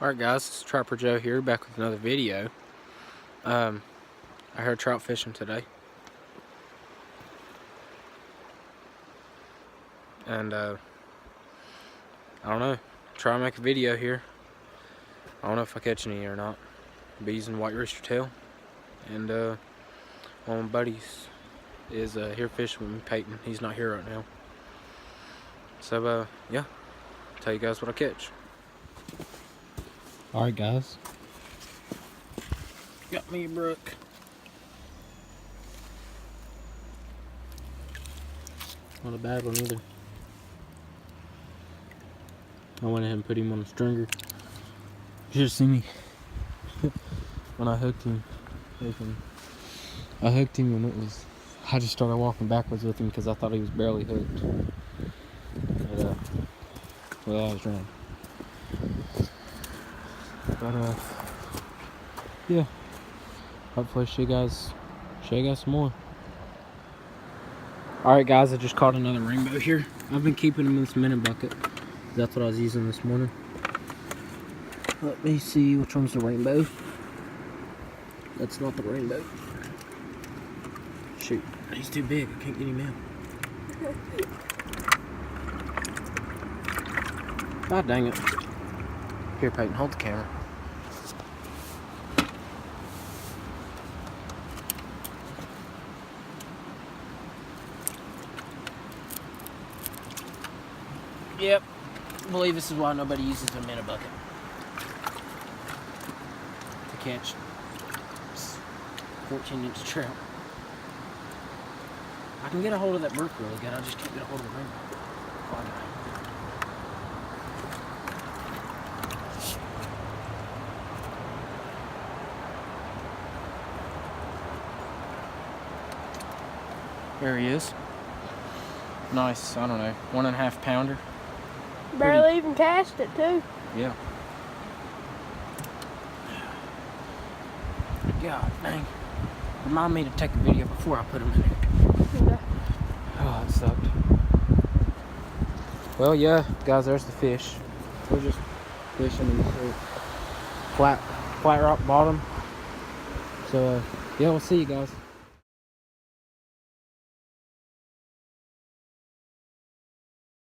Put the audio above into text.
Alright guys, it's Trapper Joe here, back with another video. I heard trout fishing today. And I don't know, try to make a video here. I don't know if I catch any or not. I'll be using white rooster tail. And one of my buddies is here fishing with me, Peyton. He's not here right now. So yeah, I'll tell you guys what I catch. Alright guys, got me a brook. Not a bad one either. I went ahead and put him on a stringer. You should have seen me when I hooked him. I hooked him and I just started walking backwards with him because I thought he was barely hooked. But well, I was running. But yeah, hopefully show you guys some more. Alright guys, I just caught another rainbow here. I've been keeping them in this minute bucket. That's what I was using this morning. Let me see which one's the rainbow. That's not the rainbow. Shoot, he's too big, I can't get him out. God dang it. Here Peyton, hold the camera. Yep, I believe this is why nobody uses a minute bucket to catch 14-inch trout. I can get a hold of that brook really good, I just can't get a hold of the rainbow. There he is. Nice, I don't know, 1.5 pounder. Barely even cast it too. Yeah. God dang. Remind me to take a video before I put them in here. Yeah. Oh, it sucked. Well, yeah, guys, there's the fish. We're just fishing in this flat rock bottom. So, yeah, we'll see you guys.